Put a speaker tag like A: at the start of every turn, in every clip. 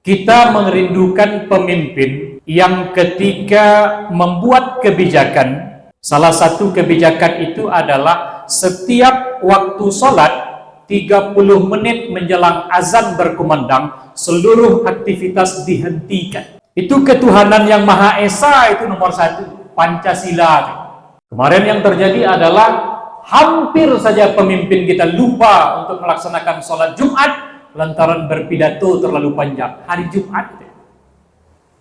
A: Kita merindukan pemimpin yang ketika membuat kebijakan, salah satu kebijakan itu adalah setiap waktu sholat 30 menit menjelang azan berkumandang, seluruh aktivitas dihentikan. Itu ketuhanan yang Maha Esa, itu nomor satu, Pancasila. Kemarin yang terjadi adalah hampir saja pemimpin kita lupa untuk melaksanakan sholat Jumat lantaran berpidato terlalu panjang. Hari Jumat,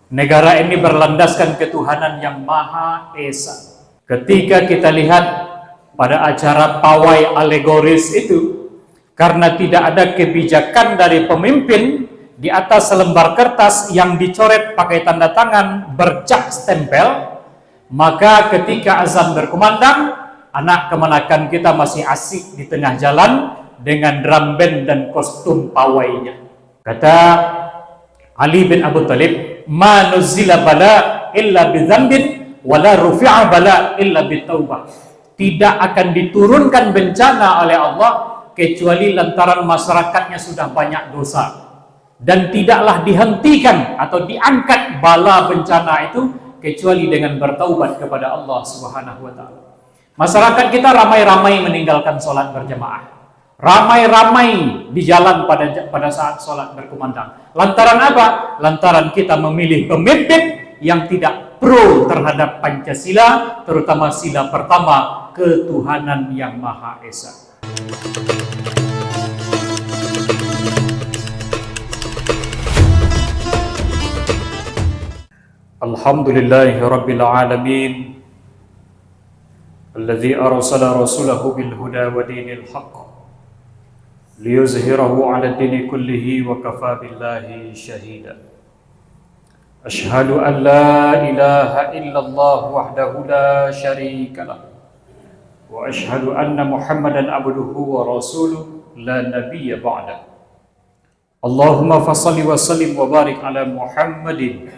A: negara ini berlandaskan ketuhanan yang Maha Esa. Ketika kita lihat pada acara pawai alegoris itu, karena tidak ada kebijakan dari pemimpin, di atas selembar kertas yang dicoret pakai tanda tangan bercak stempel, maka ketika azan berkumandang, anak kemanakan kita masih asik di tengah jalan dengan drum band dan kostum pawainya. Kata Ali bin Abu Talib, "Ma nuzila bala illa bidzambin wala rufi'a bala illa bitaubah." Tidak akan diturunkan bencana oleh Allah kecuali lantaran masyarakatnya sudah banyak dosa, dan tidaklah dihentikan atau diangkat bala bencana itu kecuali dengan bertaubat kepada Allah Subhanahu wa taala. Masyarakat kita ramai-ramai meninggalkan sholat berjamaah. Ramai-ramai di jalan pada saat sholat berkumandang. Lantaran apa? Lantaran kita memilih pemimpin yang tidak pro terhadap Pancasila, terutama sila pertama, ketuhanan yang Maha Esa. Alhamdulillahi Rabbil Alamin, alladzi arsala rasulahu bil huda wa dinil haqq liyuzhirahu 'ala ad-dini kullihi wa kafa billahi shahida. Ashhadu an la ilaha illallah wahdahu la syarika lah, wa ashhadu anna Muhammadan abduhu wa rasuluh la nabiyya ba'da. Allahumma fassalli wa sallim wa barik ala Muhammadin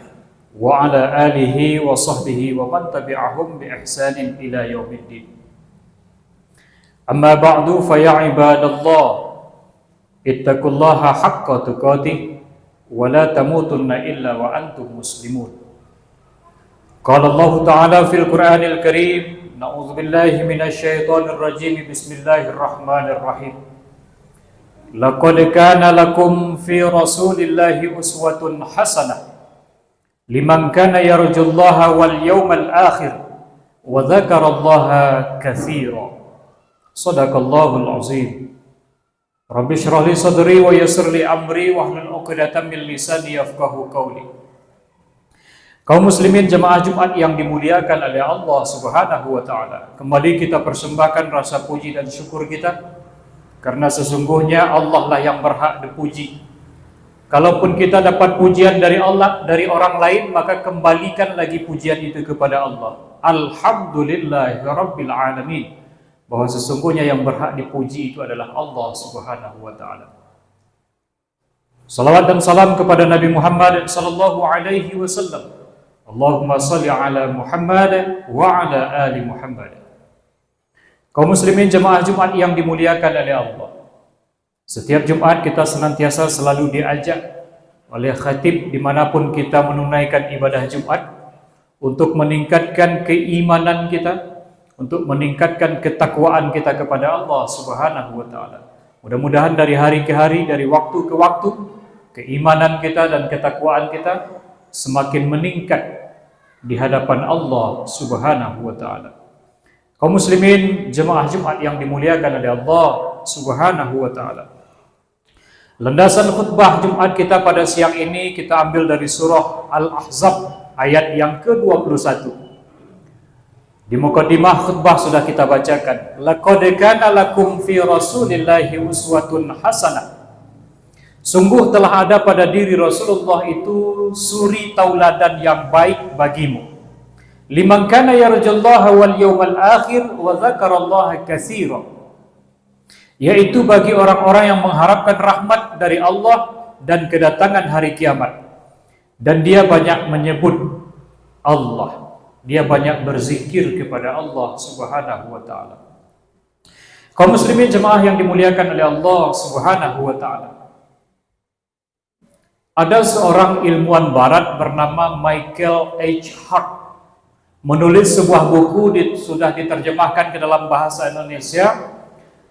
A: wa ala alihi wa sahbihi wa man tabi'ahum bi ihsanin ila yaumiddin. Amma ba'du, fa ya ibadallah, ittaqullaha haqqa tuqatih wa la tamutunna illa wa antum muslimun. Qala Allah Ta'ala fil Qur'anil Karim, na'udzu billahi minasy syaithanir rajim, bismillahirrahmanirrahim. Laqad kana lakum fi rasulillahi uswatun hasanah liman kana yarjullaha wal yawmal akhir wa dzakarallaha katsira. Shadaqallahul azim. Rabbi shrah li sadri wa yassir li amri wahlul 'uqdatam min lisani yafqahu qawli. Kaum muslimin jemaah Jumat yang dimuliakan oleh Allah Subhanahu wa taala, kembali kita persembahkan rasa puji dan syukur kita karena sesungguhnya Allah lah yang berhak dipuji. Kalaupun kita dapat pujian dari Allah, dari orang lain, maka kembalikan lagi pujian itu kepada Allah. Alhamdulillahi Rabbil Alamin. Bahwa sesungguhnya yang berhak dipuji itu adalah Allah Subhanahu wa ta'ala. Salawat dan salam kepada Nabi Muhammad sallallahu alaihi wasallam. Allahumma salli ala Muhammad wa ala ali Muhammad. Kaum muslimin jemaah Jumat yang dimuliakan oleh Allah, setiap Jumat kita senantiasa selalu diajak oleh khatib dimanapun kita menunaikan ibadah Jumat untuk meningkatkan keimanan kita, untuk meningkatkan ketakwaan kita kepada Allah Subhanahu wa ta'ala. Mudah-mudahan dari hari ke hari, dari waktu ke waktu, keimanan kita dan ketakwaan kita semakin meningkat di hadapan Allah Subhanahu wa ta'ala. Kaum muslimin jemaah Jumat yang dimuliakan oleh Allah Subhanahu wa ta'ala, landasan khutbah Jumat kita pada siang ini kita ambil dari surah Al-Ahzab ayat yang ke-21. Di muqaddimah khutbah sudah kita bacakan, laqad kana lakum fi rasulillahi uswatun hasanah. Sungguh telah ada pada diri Rasulullah itu suri tauladan yang baik bagimu. Liman kana yarjullaha wal yawmal akhir wa dzakarallaha katsira. Yaitu bagi orang-orang yang mengharapkan rahmat dari Allah dan kedatangan hari kiamat, dan dia banyak menyebut Allah. Dia banyak berzikir kepada Allah Subhanahu wa ta'ala. Kaum muslimin jemaah yang dimuliakan oleh Allah Subhanahu wa ta'ala, Ada seorang ilmuwan barat bernama Michael H. Hart menulis sebuah buku, sudah diterjemahkan ke dalam bahasa Indonesia.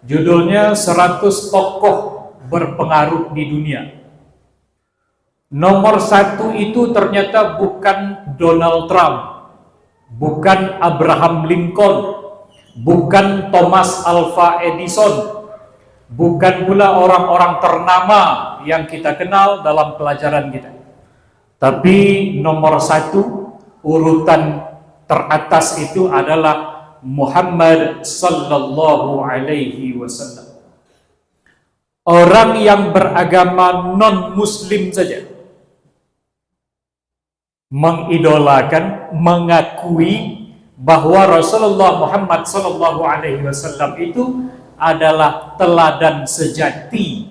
A: Judulnya 100 tokoh berpengaruh di dunia. Nomor 1 itu ternyata bukan Donald Trump, bukan Abraham Lincoln, bukan Thomas Alva Edison, bukan pula orang-orang ternama yang kita kenal dalam pelajaran kita. Tapi nomor 1, urutan teratas itu adalah Muhammad sallallahu alaihi wasallam. Orang yang beragama non-muslim saja mengidolakan, mengakui bahwa Rasulullah Muhammad sallallahu alaihi wasallam itu adalah teladan sejati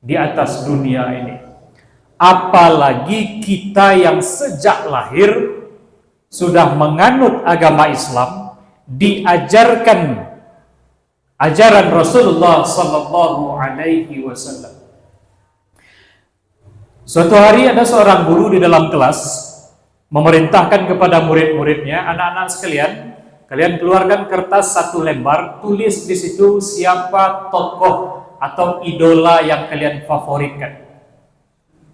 A: di atas dunia ini. Apalagi kita yang sejak lahir sudah menganut agama Islam, diajarkan ajaran Rasulullah sallallahu alaihi wasallam. Suatu hari ada seorang guru di dalam kelas memerintahkan kepada murid-muridnya, anak-anak sekalian, kalian keluarkan kertas 1 lembar, tulis di situ siapa tokoh atau idola yang kalian favoritkan.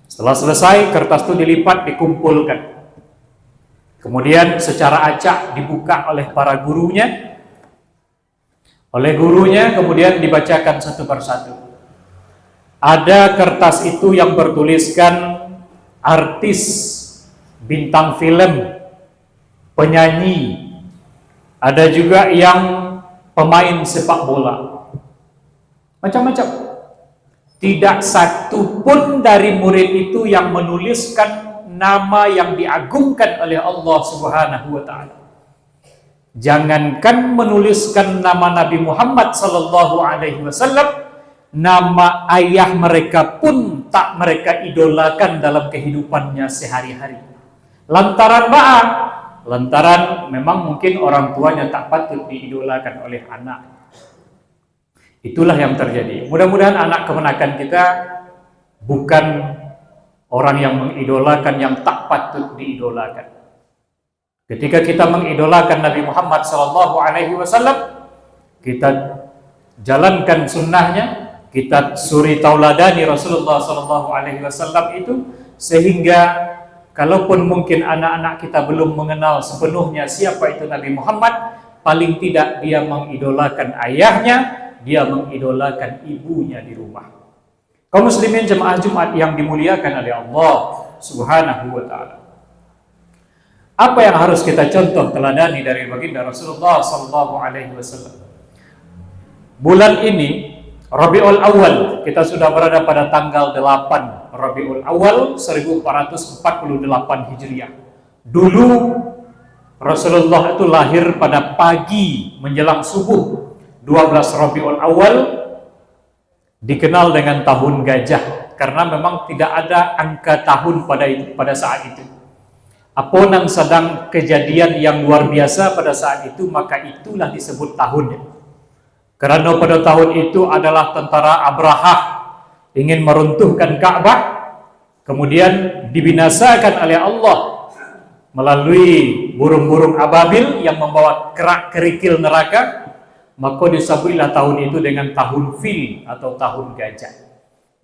A: Setelah selesai, kertas itu dilipat, dikumpulkan. Kemudian secara acak dibuka oleh para gurunya. Oleh gurunya kemudian dibacakan satu persatu. Ada kertas itu yang bertuliskan artis, bintang film, penyanyi. Ada juga yang pemain sepak bola. Macam-macam. Tidak satu pun dari murid itu yang menuliskan nama yang diagungkan oleh Allah Subhanahu wa taala. Jangankan menuliskan nama Nabi Muhammad sallallahu alaihi wasallam, nama ayah mereka pun tak mereka idolakan dalam kehidupannya sehari-hari. Lantaran apa? Lantaran memang mungkin orang tuanya tak patut diidolakan oleh anak. Itulah yang terjadi. Mudah-mudahan anak kemenakan kita bukan orang yang mengidolakan yang tak patut diidolakan. Ketika kita mengidolakan Nabi Muhammad SAW, kita jalankan sunnahnya, kita suri tauladani Rasulullah SAW itu, sehingga kalaupun mungkin anak-anak kita belum mengenal sepenuhnya siapa itu Nabi Muhammad, paling tidak dia mengidolakan ayahnya, dia mengidolakan ibunya di rumah. Kaum muslimin jemaah Jumat yang dimuliakan oleh Allah Subhanahu wa taala. Apa yang harus kita contoh teladani dari baginda Rasulullah sallallahu alaihi wasallam? Bulan ini Rabiul Awal, kita sudah berada pada tanggal 8 Rabiul Awal 1448 Hijriah. Dulu Rasulullah itu lahir pada pagi menjelang subuh 12 Rabiul Awal, dikenal dengan tahun gajah karena memang tidak ada angka tahun pada saat itu. Apabila sedang kejadian yang luar biasa pada saat itu, maka itulah disebut tahunnya. Karena pada tahun itu adalah tentara Abrahah ingin meruntuhkan Ka'bah, kemudian dibinasakan oleh Allah melalui burung-burung ababil yang membawa kerak kerikil neraka. Maka disebutlah tahun itu dengan tahun fil atau tahun gajah.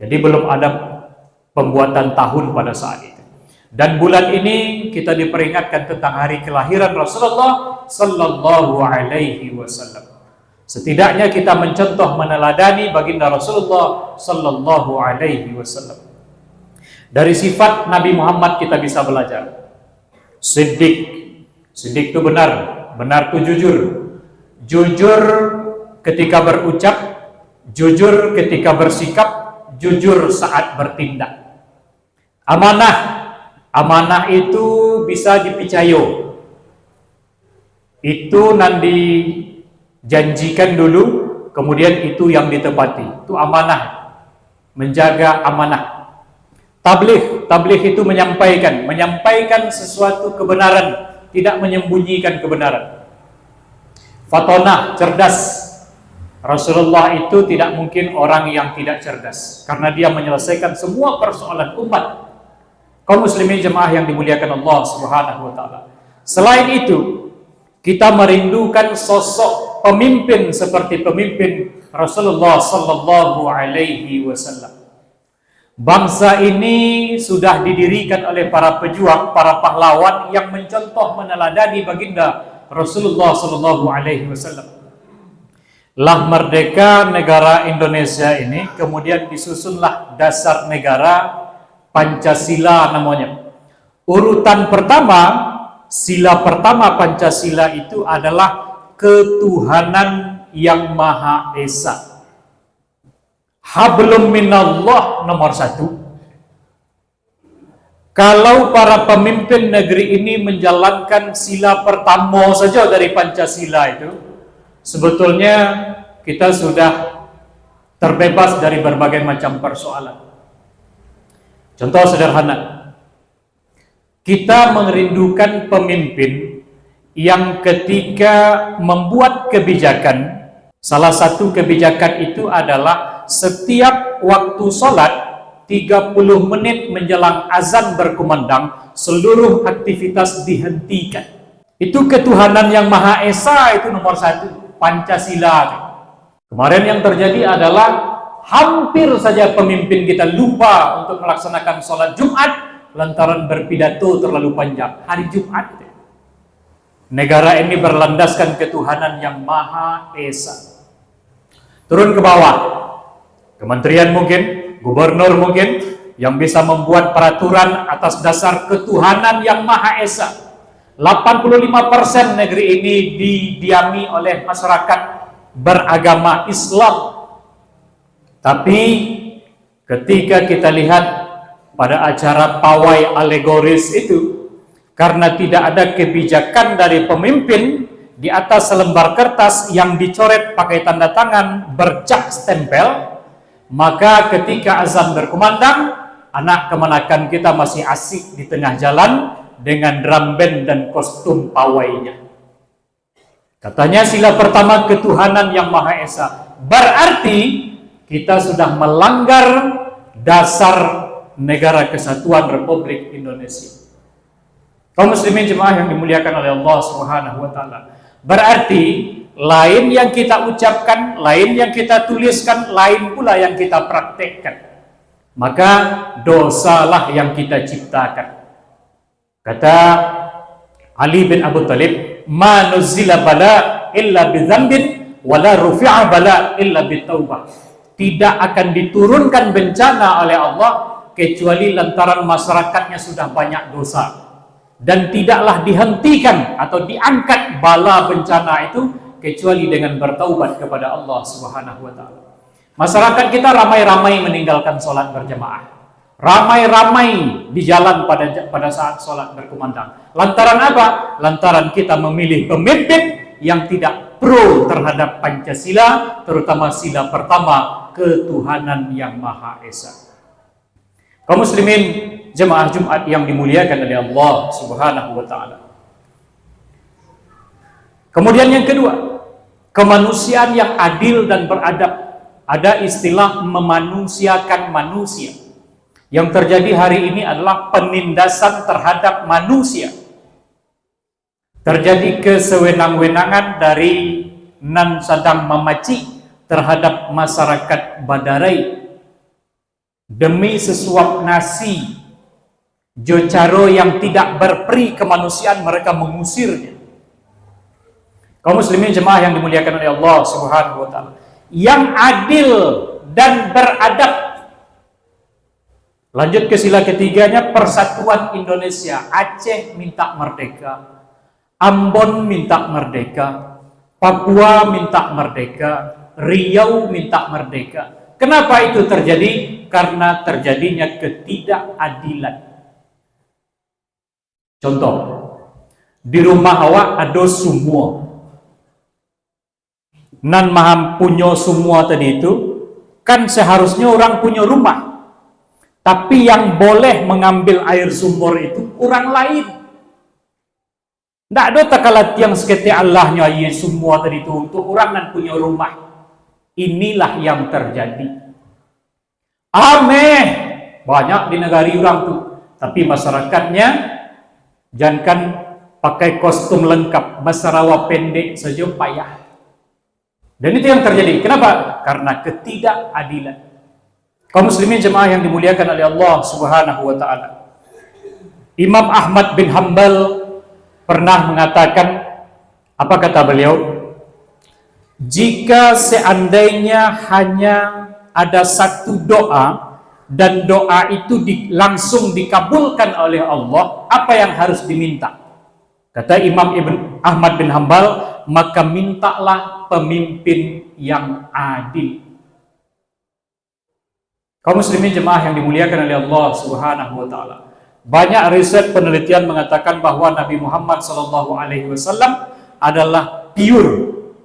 A: Jadi belum ada pembuatan tahun pada saat itu. Dan bulan ini kita diperingatkan tentang hari kelahiran Rasulullah sallallahu alaihi wasallam. Setidaknya kita mencontoh meneladani baginda Rasulullah sallallahu alaihi wasallam. Dari sifat Nabi Muhammad kita bisa belajar. Siddiq itu benar itu jujur. Jujur ketika berucap, jujur ketika bersikap, jujur saat bertindak. Amanah itu bisa dipercaya. Itu nanti janjikan dulu, kemudian itu yang ditepati. Itu amanah. Menjaga amanah. Tabligh itu menyampaikan sesuatu kebenaran, tidak menyembunyikan kebenaran. Fatonah, cerdas. Rasulullah itu tidak mungkin orang yang tidak cerdas, karena dia menyelesaikan semua persoalan umat Kaum muslimin jemaah yang dimuliakan Allah Subhanahu wa taala. Selain itu, kita merindukan sosok pemimpin seperti pemimpin Rasulullah sallallahu alaihi wasallam. Bangsa ini sudah didirikan oleh para pejuang, para pahlawan yang mencontoh meneladani baginda Rasulullah sallallahu alaihi wasallam. Lah merdeka negara Indonesia ini, kemudian disusunlah dasar negara Pancasila namanya. Urutan pertama, sila pertama Pancasila itu adalah ketuhanan yang Maha Esa. Hablum minallah nomor 1. Kalau para pemimpin negeri ini menjalankan sila pertama saja dari Pancasila itu, sebetulnya kita sudah terbebas dari berbagai macam persoalan. Contoh sederhana, kita merindukan pemimpin yang ketika membuat kebijakan, salah satu kebijakan itu adalah setiap waktu sholat 30 menit menjelang azan berkumandang, seluruh aktivitas dihentikan. Itu ketuhanan yang Maha Esa, itu nomor 1, Pancasila. Kemarin yang terjadi adalah hampir saja pemimpin kita lupa untuk melaksanakan sholat Jumat lantaran berpidato terlalu panjang. Hari Jumat. Negara ini berlandaskan ketuhanan yang Maha Esa. Turun ke bawah. Kementerian mungkin, gubernur mungkin, yang bisa membuat peraturan atas dasar ketuhanan yang Maha Esa. 85% negeri ini didiami oleh masyarakat beragama Islam. Tapi ketika kita lihat pada acara pawai alegoris itu, karena tidak ada kebijakan dari pemimpin di atas selembar kertas yang dicoret pakai tanda tangan bercak stempel, maka ketika azan berkumandang, anak kemenakan kita masih asik di tengah jalan dengan drum band dan kostum pawainya. Katanya sila pertama ketuhanan yang Maha Esa. Berarti kita sudah melanggar dasar negara kesatuan Republik Indonesia. Kaum muslimin jemaah yang dimuliakan oleh Allah Subhanahu wa taala. Berarti lain yang kita ucapkan, lain yang kita tuliskan, lain pula yang kita praktekkan. Maka dosalah yang kita ciptakan. Kata Ali bin Abu Thalib, "Ma nuzila bala illa bidzambin wa la rufi'a bala illa bitaubah." Tidak akan diturunkan bencana oleh Allah kecuali lantaran masyarakatnya sudah banyak dosa, dan tidaklah dihentikan atau diangkat bala bencana itu kecuali dengan bertaubat kepada Allah Subhanahu wa taala. Masyarakat kita ramai-ramai meninggalkan sholat berjamaah, ramai-ramai di jalan pada saat sholat berkumandang. Lantaran apa? Lantaran kita memilih pemimpin yang tidak pro terhadap Pancasila, terutama sila pertama, ketuhanan yang Maha Esa. Kaum muslimin jemaah Jumat yang dimuliakan oleh Allah Subhanahu wa taala. Kemudian yang kedua, kemanusiaan yang adil dan beradab. Ada istilah memanusiakan manusia. Yang terjadi hari ini adalah penindasan terhadap manusia. Terjadi kesewenang-wenangan dari Nan Sadam Mamaci terhadap masyarakat Badarai demi sesuap nasi jocaro yang tidak berperi kemanusiaan, mereka mengusirnya. Kaum muslimin jemaah yang dimuliakan oleh Allah Subhanahu wa taala, yang adil dan beradab. Lanjut ke sila ketiganya, persatuan Indonesia. Aceh minta merdeka, Ambon minta merdeka, Papua minta merdeka, Riau minta merdeka. Kenapa itu terjadi? Karena terjadinya ketidakadilan. Contoh, di rumah awak ada semua. Nan maha punya semua tadi itu, kan seharusnya orang punya rumah. Tapi yang boleh mengambil air sumur itu orang lain. Tidak ada takalat yang seketik Allahnya ya semua tadi itu untuk orang yang punya rumah. Inilah yang terjadi. Ameh banyak di negara orang tuh. Tapi masyarakatnya jangankan pakai kostum lengkap, masarawa pendek saja payah. Dan itu yang terjadi. Kenapa? Karena ketidakadilan. Kaum muslimin jemaah yang dimuliakan oleh Allah Subhanahu wa taala. Imam Ahmad bin Hanbal pernah mengatakan, apa kata beliau? Jika seandainya hanya ada satu doa dan doa itu langsung dikabulkan oleh Allah, apa yang harus diminta? Kata Imam Ahmad bin Hanbal, maka mintalah pemimpin yang adil. Kaum muslimin jemaah yang dimuliakan oleh Allah Subhanahu wa taala. Banyak riset penelitian mengatakan bahwa Nabi Muhammad SAW adalah pure,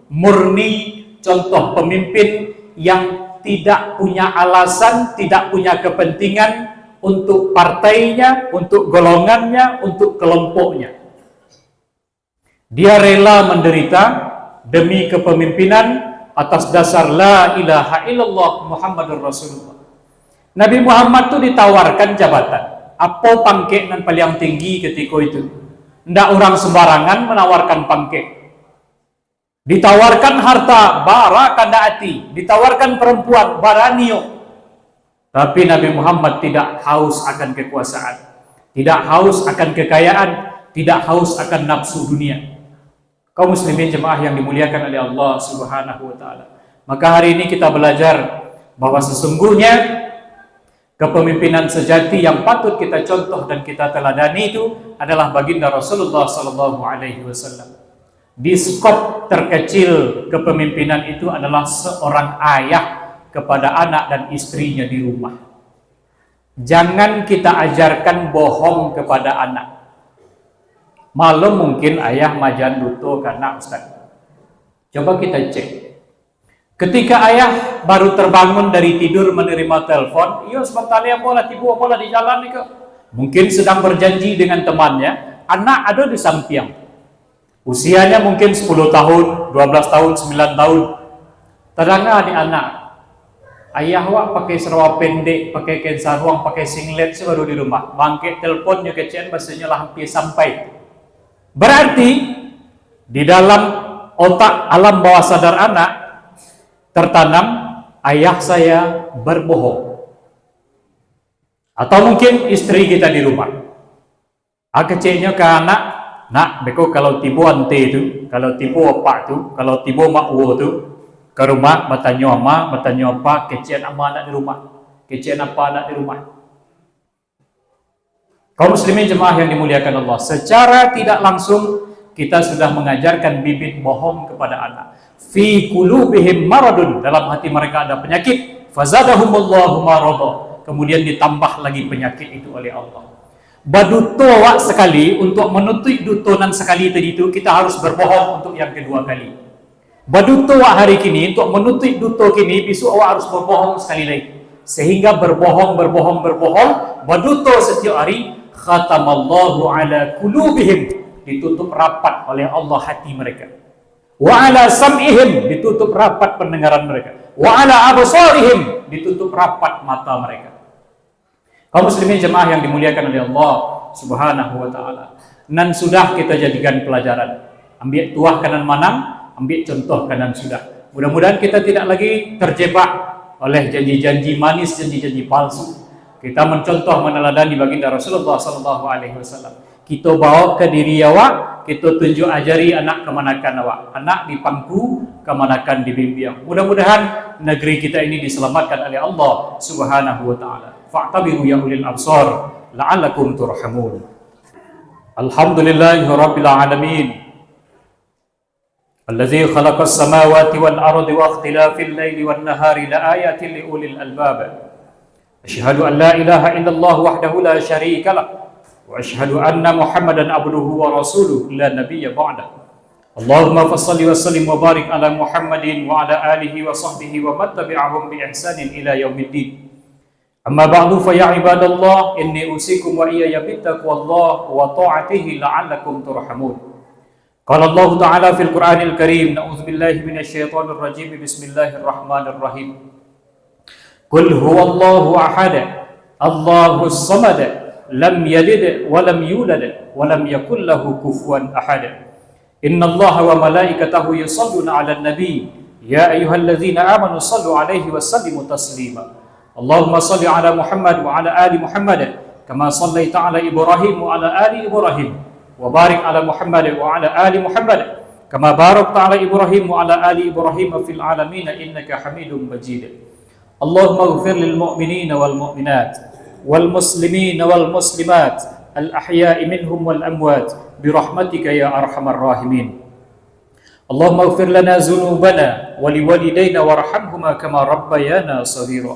A: murni contoh pemimpin yang tidak punya alasan, tidak punya kepentingan untuk partainya, untuk golongannya, untuk kelompoknya. Dia rela menderita demi kepemimpinan atas dasar la ilaha illallah Muhammadur Rasulullah. Nabi Muhammad itu ditawarkan jabatan. Apa pangkat yang paling tinggi ketika itu? Tidak orang sembarangan menawarkan pangkat. Ditawarkan harta, bara kandaati. Ditawarkan perempuan, baranio. Tapi Nabi Muhammad tidak haus akan kekuasaan, tidak haus akan kekayaan, tidak haus akan nafsu dunia. Kaum muslimin jemaah yang dimuliakan oleh Allah Subhanahu wa taala. Maka hari ini kita belajar bahwa sesungguhnya kepemimpinan sejati yang patut kita contoh dan kita teladani itu adalah baginda Rasulullah sallallahu alaihi wasallam. Di skop terkecil kepemimpinan itu adalah seorang ayah kepada anak dan istrinya di rumah. Jangan kita ajarkan bohong kepada anak. Malam mungkin ayah majan duto karena Ustaz. Coba kita cek. Ketika ayah baru terbangun dari tidur menerima telepon, iya sebentar ya pola tiba pola di jalan nih kok. Mungkin sedang berjanji dengan temannya, anak ada di samping. Usianya mungkin 10 tahun, 12 tahun, 9 tahun. Terangga di anak. Ayah wak pakai serwa pendek, pakai kain sarung, pakai singlet baru di rumah. Bangkit teleponnya kecian bahasanya lah hampir sampai. Berarti di dalam otak alam bawah sadar anak tertanam ayah saya berbohong. Atau mungkin istri kita di rumah. Kecilnya ke anak, nak beko kalau tibo ante itu, kalau tibo apa tu, kalau tibo makwo tu, ke rumah bertanya apa, kecil apa anak di rumah, kecil apa anak di rumah. Kaum muslimin jemaah yang dimuliakan Allah, secara tidak langsung kita sudah mengajarkan bibit bohong kepada anak. Fi qulubihim maradun, dalam hati mereka ada penyakit, fazadahumullahu marada, kemudian ditambah lagi penyakit itu oleh Allah. Baduto wak sekali, untuk menutup dutonan sekali tadi itu kita harus berbohong untuk yang kedua kali. Baduto wak hari kini, untuk menutup duto kini besok awak harus berbohong sekali lagi. Sehingga berbohong, baduto setiap hari, khatamallahu ala qulubihim, ditutup rapat oleh Allah hati mereka. Wa ala sam'ihim, ditutup rapat pendengaran mereka. Wa ala absarihim, ditutup rapat mata mereka. Kaum muslimin jemaah yang dimuliakan oleh Allah Subhanahu wa taala. Nan sudah kita jadikan pelajaran. Ambil tuah kanan manang, ambil contoh kanan sudah. Mudah-mudahan kita tidak lagi terjebak oleh janji-janji manis, janji-janji palsu. Kita mencontoh meneladani baginda Rasulullah sallallahu alaihi wasallam. Kita bawa ke diri awak, kita tunjuk ajari anak kemanakan awak. Anak di pangku, kemanakan di bimbing. Mudah-mudahan negeri kita ini diselamatkan oleh Allah Subhanahu wa taala. Fa'tabiru ya ulil absar la'allakum turhamun. Alhamdulillahi rabbil alamin. Allazi khalaqas samawati wal ardi wa ikhtilafil laili wan nahari laayatin liulil albab. Asyhadu an la ilaha illallah wahdahu la syarika lah. Wa asyhadu anna Muhammadan abduhu wa rasuluhu la nabiyya ba'da. Allahumma fassalli wa sallim wa barik ala Muhammadin wa ala alihi wa sahbihi wa man tabi'ahum bi ihsanin ila yaumiddin. Amma ba'du fa ya ibadallah inni usikum wa iyaya bittaqwallah wa ta'atihi la'allakum turhamun. Qala Allah Ta'ala fil Qur'anil Karim, na'udzu billahi minasy syaithanir rajim. Bismillahirrahmanirrahim. Qul huwallahu ahad, Allahus samad, lam yalid wa lam yulad wa lam yakul lahu kufuwan ahad. Innallaha wa malaikatahu yusholluna 'alan nabi ya ayyuhalladzina amanu shallu 'alaihi wa sallimu taslima. Allahumma shalli 'ala Muhammad wa 'ala ali Muhammad kama shallaita 'ala Ibrahim wa 'ala ali Ibrahim wa barik 'ala Muhammad wa 'ala ali Muhammad kama barakta 'ala Ibrahim wa 'ala ali Ibrahim fil 'alamin innaka Hamidum Majid. Allahumma ighfir lil mu'minina wal mu'minat wal muslimina wal muslimat al ahya'i minhum wal amwat bi rahmatika ya arhamar rahimin. Allahumma ighfir lana dhunubana wa liwalidayna warhamhuma kama rabbayana shaghira.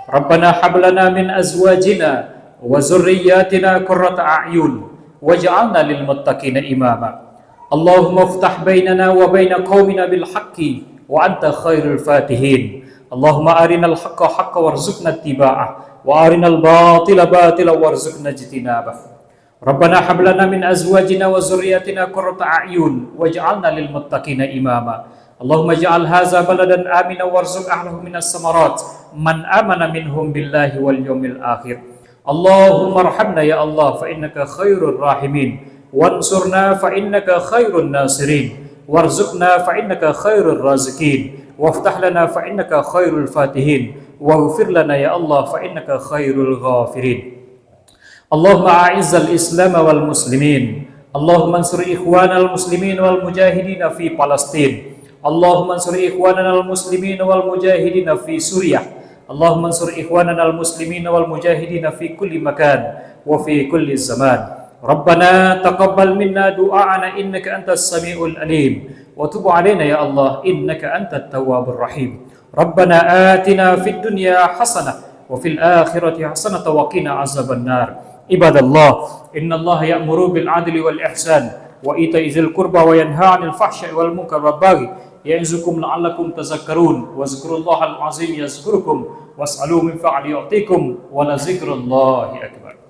A: Rabbana hab lana min azwajina wa dhurriyyatina qurrata a'yun waj'alna lil muttaqina imama. Allahumma iftah bainana wa baina qaumina bil haqqi wa anta khairul fatihin. Allahumma arinal haqqa haqqa warzuqna ittiba'ah wa arinal batila batila warzuqna ijtinabah. Rabbana hab lana min azwajina wa dzurriyyatina qurrata a'yun waj'alna lil muttaqina imama. Allahumma ij'al hadza baladan amina warzuq ahlahu minas samarat man amana minhum billahi wal yawmil akhir. Allahumma arhamna ya Allah fa innaka khairur rahimin wansurna fa innaka khairun nasirin warzuqna fa innaka khairur raziqin waftah lana fa innaka khairul fatihin waghfir lana ya Allah fa innaka khairul ghafirin. Allahumma a'izzal islam wal muslimin. Allahumma ansur ikhwanal muslimin wal mujahidin fi Palestin. Allahumma ansur ikhwanal muslimin wal mujahidin fi Suriah. Allahumma ansur ikhwanal muslimin wal mujahidin fi kulli makan wa fi kulli zaman. Rabbana taqabbal minna du'a'ana innaka antas samiul alim wa tub 'alaina ya Allah innaka antat tawwabur rahim. Rabbana atina fid dunya hasanah wa fil akhirati hasanah wa qina azaban nar. Ibadallah, innallaha ya'muru bil 'adli wal ihsan wa ita'i dzil qurba wa yanha 'anil fahsya'i wal munkar wal baghi ya'izukum la'allakum tadhakkarun wa zkurullahal 'azim yazkurukum was'alu min fa'li yu'tikum wa la zikrullahi akbar.